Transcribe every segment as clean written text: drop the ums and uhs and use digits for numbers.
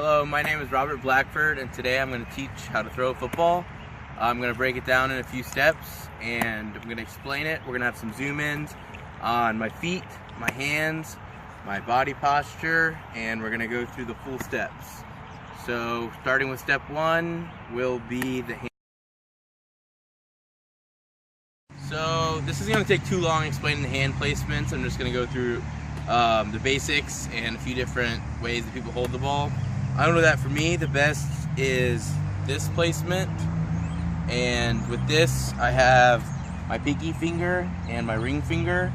Hello, my name is Robert Blackford, and today I'm going to teach how to throw a football. I'm going to break it down in a few steps, and I'm going to explain it. We're going to have some zoom-ins on my feet, my hands, my body posture, and we're going to go through the full steps. So, starting with step one will be the hand. So, this isn't going to take too long explaining the hand placements. I'm just going to go through the basics and a few different ways that people hold the ball. I know that for me, the best is this placement, and with this I have my pinky finger and my ring finger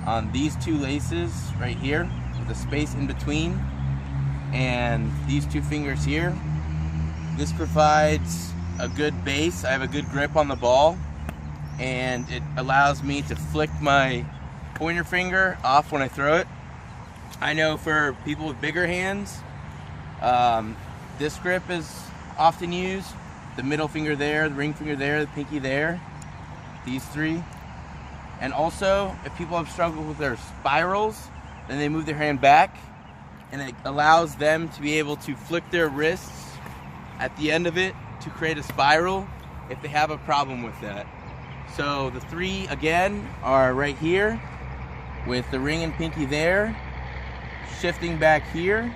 on these two laces right here with a space in between, and these two fingers here. This provides a good base. I have a good grip on the ball, and it allows me to flick my pointer finger off when I throw it. I know for people with bigger hands, this grip is often used. The middle finger there, the ring finger there, the pinky there, these three. And also, if people have struggled with their spirals, then they move their hand back, and it allows them to be able to flick their wrists at the end of it to create a spiral if they have a problem with that. So the three, again, are right here with the ring and pinky there, shifting back here.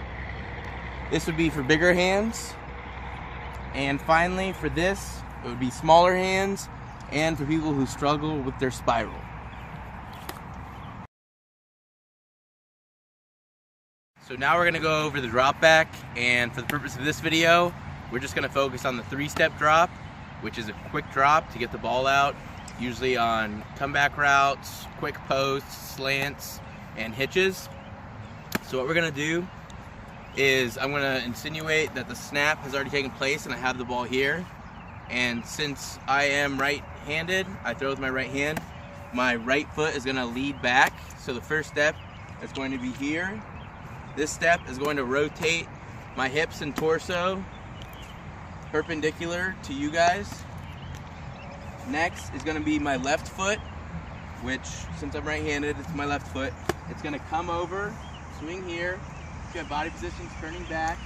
This would be for bigger hands. And finally, for this, it would be smaller hands and for people who struggle with their spiral. So now we're going to go over the drop back, and for the purpose of this video, we're just going to focus on the three-step drop, which is a quick drop to get the ball out, usually on comeback routes, quick posts, slants, and hitches. So what we're going to do is I'm going to insinuate that the snap has already taken place and I have the ball here, and since I am right-handed, I throw with my right hand. My right foot is going to lead back, so the first step is going to be here. This step is going to rotate my hips and torso perpendicular to you guys. Next is going to be my left foot, which, since I'm right-handed, it's my left foot. It's going to come over, swing here, get body positions turning back,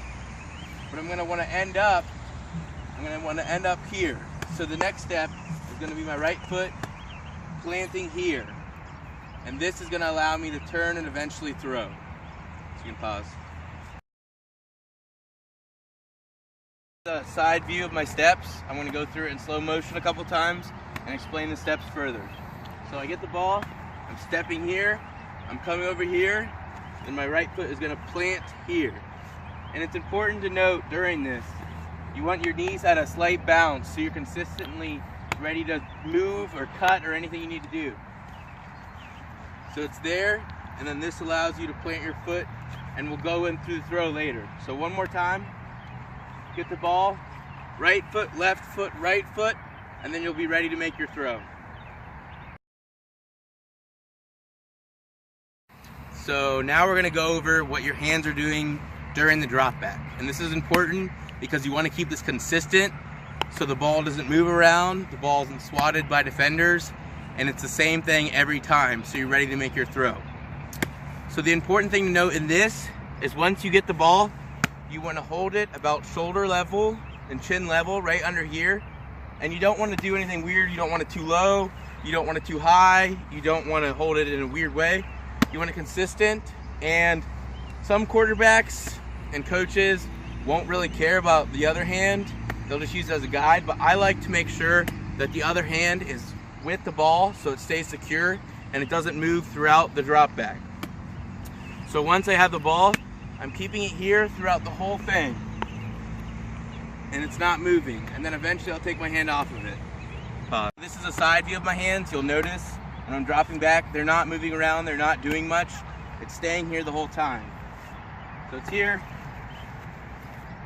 but I'm going to want to end up here. So the next step is going to be my right foot planting here, and this is going to allow me to turn and eventually throw. So you can pause. The side view of my steps. I'm going to go through it in slow motion a couple times and explain the steps further. So I get the ball, I'm stepping here, I'm coming over here, and my right foot is going to plant here. And it's important to note during this, you want your knees at a slight bounce so you're consistently ready to move or cut or anything you need to do. So it's there, and then this allows you to plant your foot, and we'll go in through the throw later. So one more time, get the ball, right foot, right foot, and then you'll be ready to make your throw. So now we're going to go over what your hands are doing during the drop back. And this is important because you want to keep this consistent so the ball doesn't move around, the ball isn't swatted by defenders, and it's the same thing every time so you're ready to make your throw. So the important thing to note in this is once you get the ball, you want to hold it about shoulder level and chin level right under here, and you don't want to do anything weird. You don't want it too low, you don't want it too high, you don't want to hold it in a weird way. You want it consistent, and some quarterbacks and coaches won't really care about the other hand. They'll just use it as a guide, but I like to make sure that the other hand is with the ball so it stays secure and it doesn't move throughout the drop back. So once I have the ball, I'm keeping it here throughout the whole thing, and it's not moving, and then eventually I'll take my hand off of it. This is a side view of my hands. You'll notice when I'm dropping back, they're not moving around, they're not doing much. It's staying here the whole time. So it's here,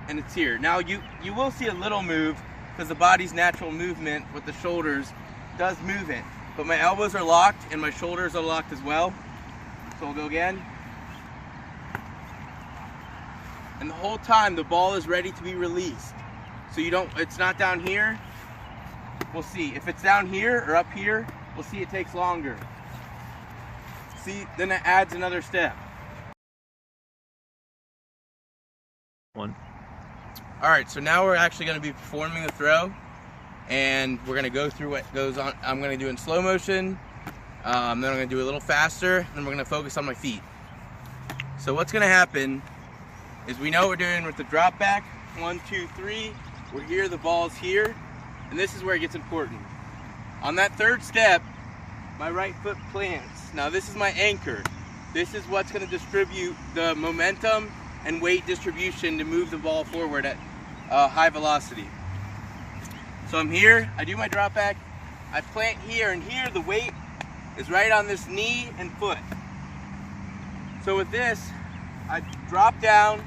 and it's here. Now you will see a little move because the body's natural movement with the shoulders does move it. But my elbows are locked and my shoulders are locked as well. So we'll go again. And the whole time the ball is ready to be released. So it's not down here. We'll see. If it's down here or up here, we'll see it takes longer. See, then it adds another step. One. Alright, so now we're actually going to be performing the throw, and we're going to go through what goes on. I'm going to do it in slow motion, then I'm going to do it a little faster, and we're going to focus on my feet. So what's going to happen is we know what we're doing with the drop back. 1, 2, 3. We're here, the ball's here, and this is where it gets important. On that third step, my right foot plants. Now this is my anchor. This is what's going to distribute the momentum and weight distribution to move the ball forward at high velocity. So I'm here, I do my drop back, I plant here, and here the weight is right on this knee and foot. So with this, I drop down,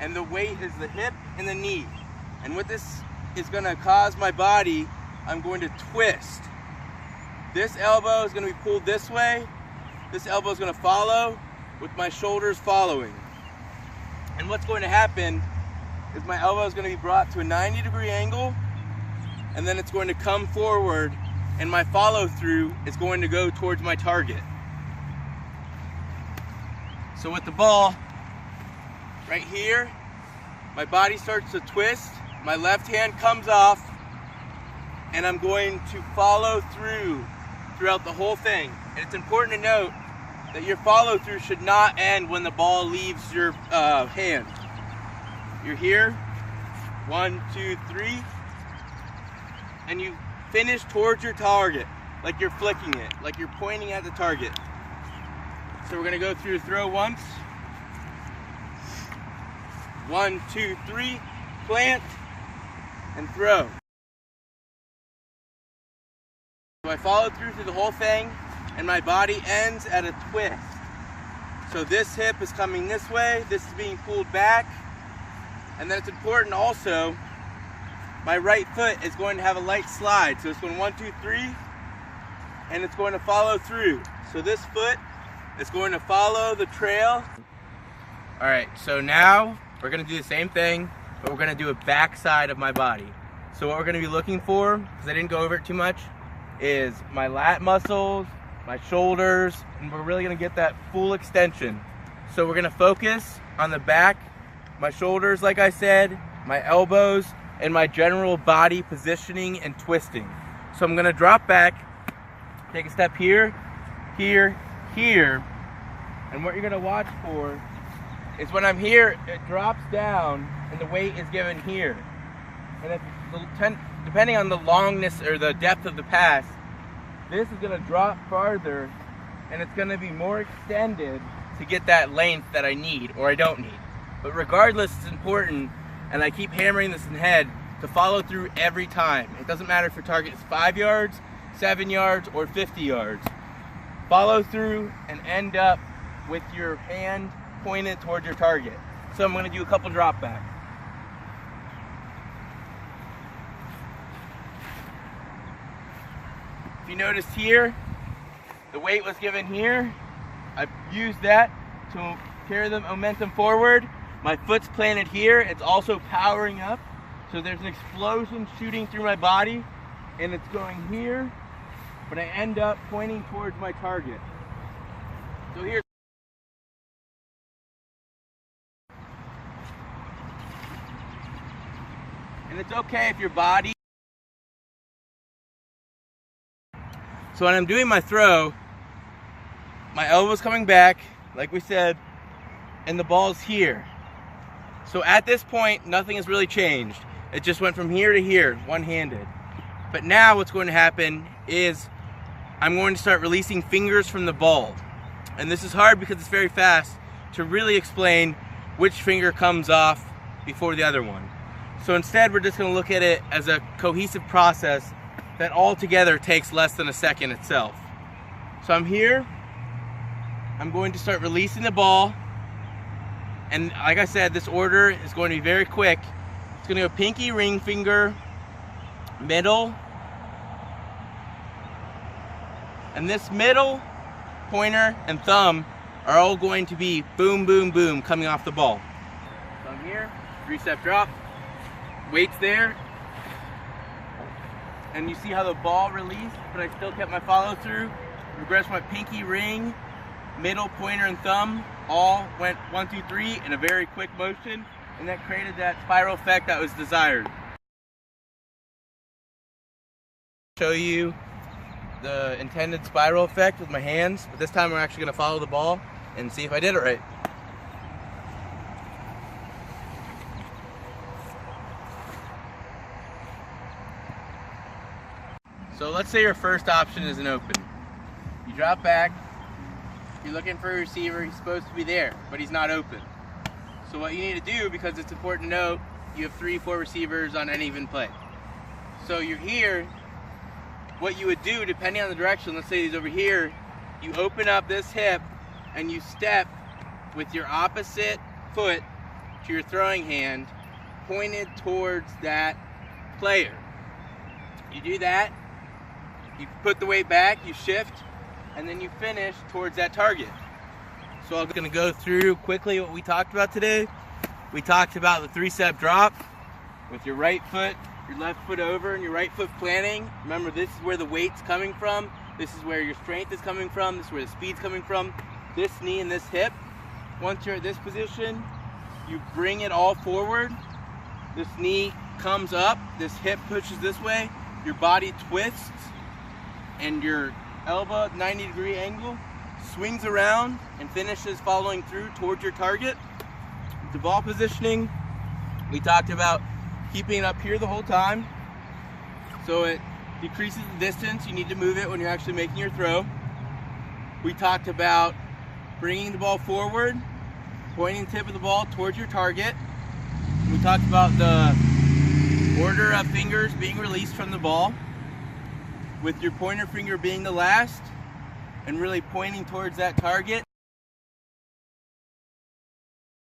and the weight is the hip and the knee. And what this is going to cause my body, I'm going to twist. This elbow is going to be pulled this way, this elbow is going to follow, with my shoulders following. And what's going to happen is my elbow is going to be brought to a 90-degree angle, and then it's going to come forward, and my follow through is going to go towards my target. So with the ball right here, my body starts to twist, my left hand comes off, and I'm going to follow throughout the whole thing. And it's important to note that your follow through should not end when the ball leaves your hand. You're here, 1, 2, 3, and you finish towards your target, like you're flicking it, like you're pointing at the target. So we're gonna go through throw once. 1, 2, 3, plant, and throw. So I follow through the whole thing, and my body ends at a twist. So this hip is coming this way, this is being pulled back, and then it's important also, my right foot is going to have a light slide. So it's going 1, 2, 3, and it's going to follow through. So this foot is going to follow the trail. All right, so now we're gonna do the same thing, but we're gonna do a back side of my body. So what we're gonna be looking for, because I didn't go over it too much, is my lat muscles, my shoulders, and we're really gonna get that full extension. So we're gonna focus on the back, my shoulders, like I said, my elbows, and my general body positioning and twisting. So I'm gonna drop back, take a step here, here, here, and what you're gonna watch for is when I'm here, it drops down and the weight is given here. And if, depending on the longness or the depth of the pass, this is gonna drop farther and it's gonna be more extended to get that length that I need or I don't need. But regardless, it's important, and I keep hammering this in the head, to follow through every time. It doesn't matter if your target is 5 yards, 7 yards, or 50 yards. Follow through and end up with your hand pointed toward your target. So I'm going to do a couple drop back. If you notice here, the weight was given here. I've used that to carry the momentum forward. My foot's planted here. It's also powering up. So there's an explosion shooting through my body, and it's going here, but I end up pointing towards my target. So here's and it's okay if your body. So when I'm doing my throw, my elbow's coming back, like we said, and the ball's here. So at this point, nothing has really changed. It just went from here to here, one-handed. But now what's going to happen is I'm going to start releasing fingers from the ball. And this is hard because it's very fast to really explain which finger comes off before the other one. So instead, we're just going to look at it as a cohesive process that altogether takes less than a second itself. So I'm here, I'm going to start releasing the ball, and like I said, this order is going to be very quick. It's going to go pinky, ring finger, middle, and this middle, pointer, and thumb are all going to be boom, boom, boom coming off the ball. So I'm here, 3-step drop, weight's there, and you see how the ball released, but I still kept my follow through. Regress my pinky, ring, middle, pointer, and thumb all went 1, 2, 3 in a very quick motion. and that created that spiral effect that was desired. Show you the intended spiral effect with my hands, but this time we're actually going to follow the ball and see if I did it right. So let's say your first option is an open. You drop back, you're looking for a receiver, he's supposed to be there, but he's not open. So what you need to do, because it's important to note, you have 3-4 receivers on any given play. So you're here, what you would do, depending on the direction, let's say he's over here, you open up this hip and you step with your opposite foot to your throwing hand pointed towards that player. You do that, you put the weight back, you shift, and then you finish towards that target. So I'm going to go through quickly what we talked about today. We talked about the 3-step drop with your right foot, your left foot over, and your right foot planting. Remember, this is where the weight's coming from. This is where your strength is coming from. This is where the speed's coming from. This knee and this hip. Once you're at this position, you bring it all forward. This knee comes up. This hip pushes this way. Your body twists, and your elbow at 90-degree angle swings around and finishes following through towards your target. The ball positioning, we talked about keeping it up here the whole time, so it decreases the distance. You need to move it when you're actually making your throw. We talked about bringing the ball forward, pointing the tip of the ball towards your target. We talked about the order of fingers being released from the ball, with your pointer finger being the last and really pointing towards that target